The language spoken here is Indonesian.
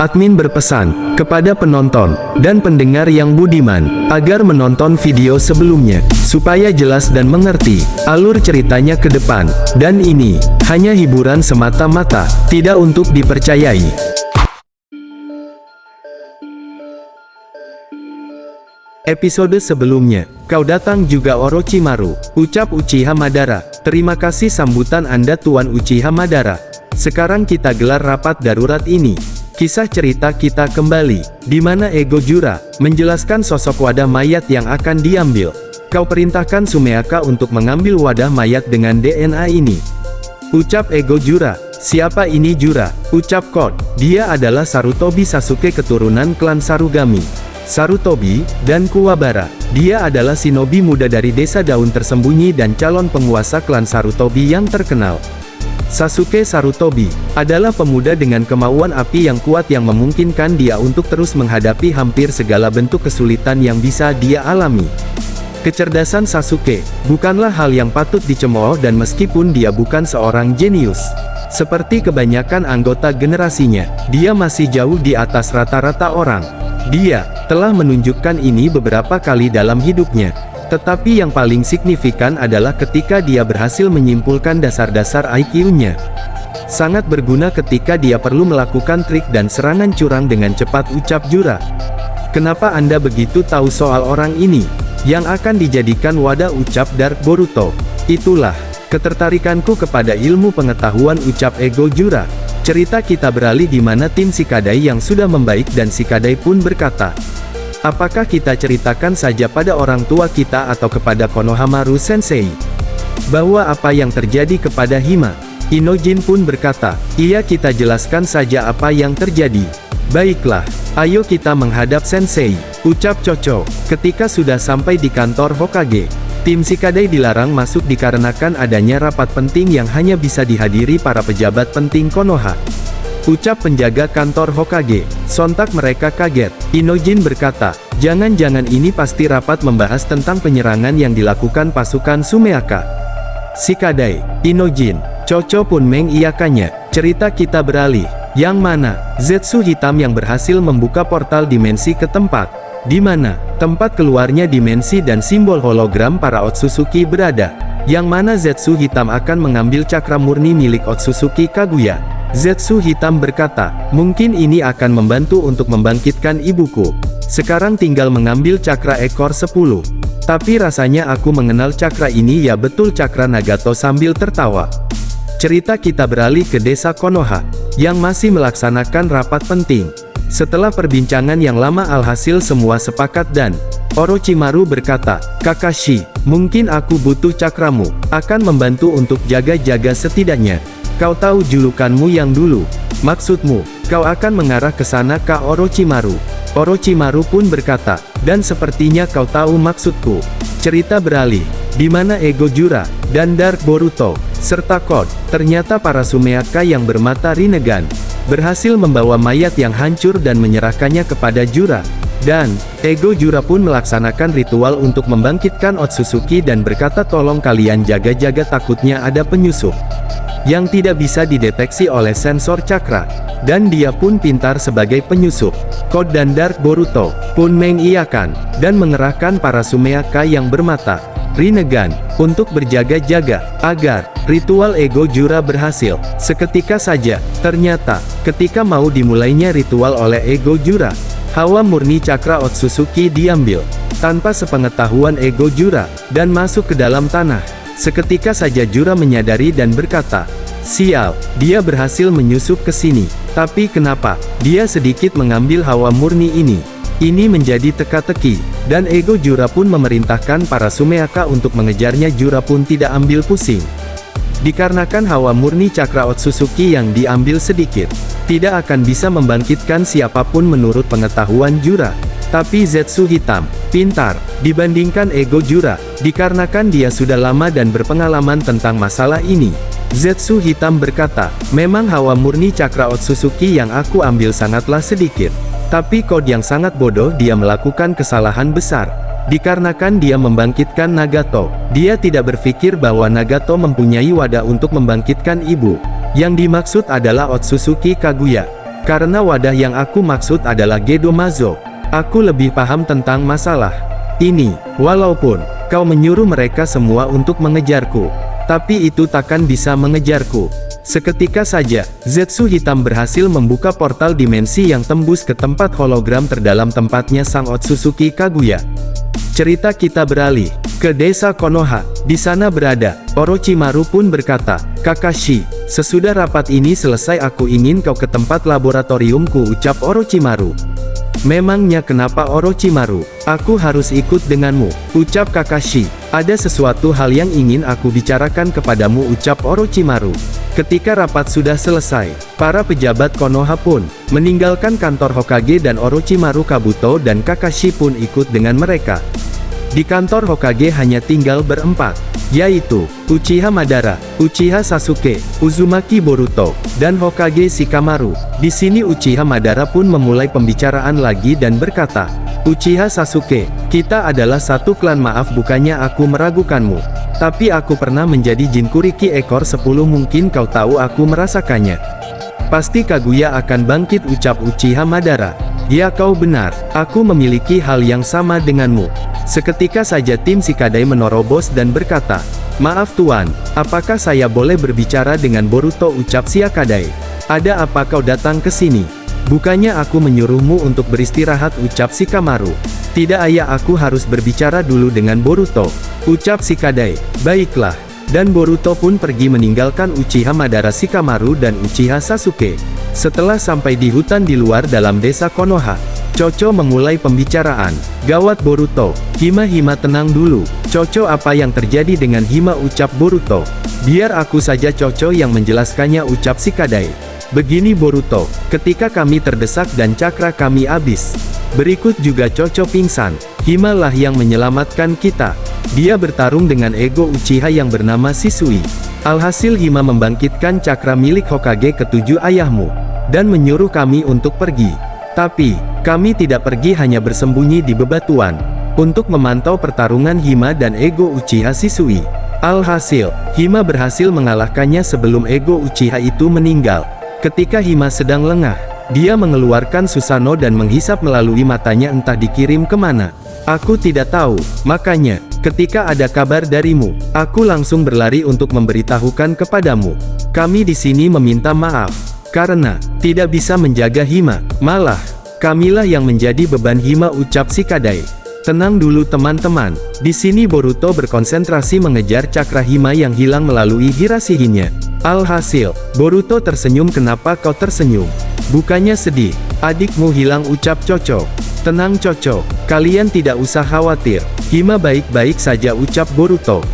Admin berpesan kepada penonton dan pendengar yang budiman agar menonton video sebelumnya supaya jelas dan mengerti alur ceritanya ke depan, dan ini hanya hiburan semata-mata, tidak untuk dipercayai. Episode sebelumnya, kau datang juga Orochimaru, ucap Uchiha Madara. Terima kasih sambutan Anda Tuan Uchiha Madara. Sekarang kita gelar rapat darurat ini. Kisah cerita kita kembali, di mana Ego Jura menjelaskan sosok wadah mayat yang akan diambil. Kau perintahkan Sumeaka untuk mengambil wadah mayat dengan DNA ini. Ucap Ego Jura. Siapa ini Jura? Ucap Code. Dia adalah Sarutobi Sasuke keturunan klan Sarugami. Sarutobi dan Kuwabara. Dia adalah shinobi muda dari desa daun tersembunyi dan calon penguasa klan Sarutobi yang terkenal. Sasuke Sarutobi adalah pemuda dengan kemauan api yang kuat yang memungkinkan dia untuk terus menghadapi hampir segala bentuk kesulitan yang bisa dia alami. Kecerdasan Sasuke bukanlah hal yang patut dicemooh, dan meskipun dia bukan seorang jenius seperti kebanyakan anggota generasinya, dia masih jauh di atas rata-rata orang. Dia telah menunjukkan ini beberapa kali dalam hidupnya. Tetapi yang paling signifikan adalah ketika dia berhasil menyimpulkan dasar-dasar IQ-nya. Sangat berguna ketika dia perlu melakukan trik dan serangan curang dengan cepat, ucap Jura. Kenapa Anda begitu tahu soal orang ini yang akan dijadikan wadah, ucap Dark Boruto? Itulah ketertarikanku kepada ilmu pengetahuan, ucap Ego Jura. Cerita kita beralih di mana tim Shikadai yang sudah membaik, dan Shikadai pun berkata, apakah kita ceritakan saja pada orang tua kita atau kepada Konohamaru Sensei bahwa apa yang terjadi kepada Hima? Inojin pun berkata, iya, kita jelaskan saja apa yang terjadi. Baiklah, ayo kita menghadap Sensei, ucap Chocho. Ketika sudah sampai di kantor Hokage, tim Shikadai dilarang masuk dikarenakan adanya rapat penting yang hanya bisa dihadiri para pejabat penting Konoha, ucap penjaga kantor Hokage. Sontak mereka kaget. Inojin berkata, jangan-jangan ini pasti rapat membahas tentang penyerangan yang dilakukan pasukan Sumeaka. Shikadai, Inojin, Chocho pun mengiyakannya. Cerita kita beralih, yang mana Zetsu hitam yang berhasil membuka portal dimensi ke tempat di mana tempat keluarnya dimensi dan simbol hologram para Otsutsuki berada, yang mana Zetsu hitam akan mengambil cakra murni milik Otsutsuki Kaguya. Zetsu hitam berkata, mungkin ini akan membantu untuk membangkitkan ibuku. Sekarang tinggal mengambil cakra ekor 10. Tapi rasanya aku mengenal cakra ini, ya betul, cakra Nagato, sambil tertawa. Cerita kita beralih ke desa Konoha, yang masih melaksanakan rapat penting. Setelah perbincangan yang lama, alhasil semua sepakat dan Orochimaru berkata, Kakashi, mungkin aku butuh cakramu, akan membantu untuk jaga-jaga setidaknya. Kau tahu julukanmu yang dulu. Maksudmu, kau akan mengarah ke sana, Kak Orochimaru? Orochimaru pun berkata, dan sepertinya kau tahu maksudku. Cerita beralih, di mana Ego Jura dan Dark Boruto serta Code, ternyata para Sumeaka yang bermata Rinnegan berhasil membawa mayat yang hancur dan menyerahkannya kepada Jura. Dan Ego Jura pun melaksanakan ritual untuk membangkitkan Otsutsuki dan berkata, tolong kalian jaga-jaga, takutnya ada penyusup yang tidak bisa dideteksi oleh sensor cakra. Dan dia pun pintar sebagai penyusup. Code dan Dark Boruto pun mengiyakan dan mengerahkan para Sumeaka yang bermata Rinnegan untuk berjaga-jaga agar ritual Ego Jura berhasil. Seketika saja, ternyata ketika mau dimulainya ritual oleh Ego Jura, hawa murni cakra Otsutsuki diambil tanpa sepengetahuan Ego Jura dan masuk ke dalam tanah. Seketika saja Jura menyadari dan berkata, sial, dia berhasil menyusup ke sini. Tapi kenapa dia sedikit mengambil hawa murni ini? Ini menjadi teka-teki, dan Ego Jura pun memerintahkan para Sumeaka untuk mengejarnya. Jura pun tidak ambil pusing. Dikarenakan hawa murni cakra Otsutsuki yang diambil sedikit tidak akan bisa membangkitkan siapapun menurut pengetahuan Jura. Tapi Zetsu hitam pintar dibandingkan Ego Jura, dikarenakan dia sudah lama dan berpengalaman tentang masalah ini. Zetsu hitam berkata, memang hawa murni cakra Otsutsuki yang aku ambil sangatlah sedikit. Tapi Code yang sangat bodoh, dia melakukan kesalahan besar. Dikarenakan dia membangkitkan Nagato, dia tidak berpikir bahwa Nagato mempunyai wadah untuk membangkitkan ibu. Yang dimaksud adalah Otsutsuki Kaguya. Karena wadah yang aku maksud adalah Gedomazo. Aku lebih paham tentang masalah ini. Walaupun kau menyuruh mereka semua untuk mengejarku, tapi itu takkan bisa mengejarku. Seketika saja, Zetsu hitam berhasil membuka portal dimensi yang tembus ke tempat hologram terdalam tempatnya Sang Otsutsuki Kaguya. Cerita kita beralih ke desa Konoha. Di sana berada Orochimaru pun berkata, "Kakashi, sesudah rapat ini selesai aku ingin kau ke tempat laboratoriumku," ucap Orochimaru. "Memangnya kenapa Orochimaru? Aku harus ikut denganmu," ucap Kakashi. "Ada sesuatu hal yang ingin aku bicarakan kepadamu," ucap Orochimaru. Ketika rapat sudah selesai, para pejabat Konoha pun meninggalkan kantor Hokage dan Orochimaru, Kabuto dan Kakashi pun ikut dengan mereka. Di kantor Hokage hanya tinggal berempat, yaitu Uchiha Madara, Uchiha Sasuke, Uzumaki Boruto, dan Hokage Shikamaru. Di sini Uchiha Madara pun memulai pembicaraan lagi dan berkata, "Uchiha Sasuke, kita adalah satu klan. Maaf bukannya aku meragukanmu, tapi aku pernah menjadi Jinchuriki ekor 10. Mungkin kau tahu aku merasakannya. Pasti Kaguya akan bangkit," ucap Uchiha Madara. "Ya, kau benar, aku memiliki hal yang sama denganmu." Seketika saja tim Shikadai menerobos dan berkata, "Maaf Tuan, apakah saya boleh berbicara dengan Boruto?" ucap Shikadai. "Ada apa kau datang ke sini? Bukannya aku menyuruhmu untuk beristirahat," ucap Shikamaru. "Tidak ayah, aku harus berbicara dulu dengan Boruto," ucap Shikadai. "Baiklah." Dan Boruto pun pergi meninggalkan Uchiha Madara, Shikamaru dan Uchiha Sasuke. Setelah sampai di hutan di luar dalam desa Konoha, Chocho memulai pembicaraan. "Gawat Boruto, Hima tenang dulu. Chocho, apa yang terjadi dengan Hima?" ucap Boruto. "Biar aku saja Chocho yang menjelaskannya," ucap Shikadai. "Begini Boruto, ketika kami terdesak dan cakra kami habis. Berikut juga Chocho pingsan. Hima lah yang menyelamatkan kita. Dia bertarung dengan ego Uchiha yang bernama Shisui. Alhasil Hima membangkitkan cakra milik Hokage ke-7 ayahmu, dan menyuruh kami untuk pergi. Tapi, kami tidak pergi, hanya bersembunyi di bebatuan, untuk memantau pertarungan Hima dan ego Uchiha Shisui. Alhasil, Hima berhasil mengalahkannya sebelum ego Uchiha itu meninggal. Ketika Hima sedang lengah, dia mengeluarkan Susanoo dan menghisap melalui matanya, entah dikirim kemana. Aku tidak tahu, makanya, ketika ada kabar darimu, aku langsung berlari untuk memberitahukan kepadamu. Kami di sini meminta maaf, karena tidak bisa menjaga Hima. Malah, kamilah yang menjadi beban Hima," ucap Shikadai. "Tenang dulu teman-teman, di sini Boruto berkonsentrasi mengejar cakra Hima yang hilang melalui Hirashihinya." Alhasil, Boruto tersenyum. "Kenapa kau tersenyum? Bukannya sedih? Adikmu hilang," ucap Chocho. "Tenang Chocho, kalian tidak usah khawatir. Hima baik-baik saja," ucap Boruto.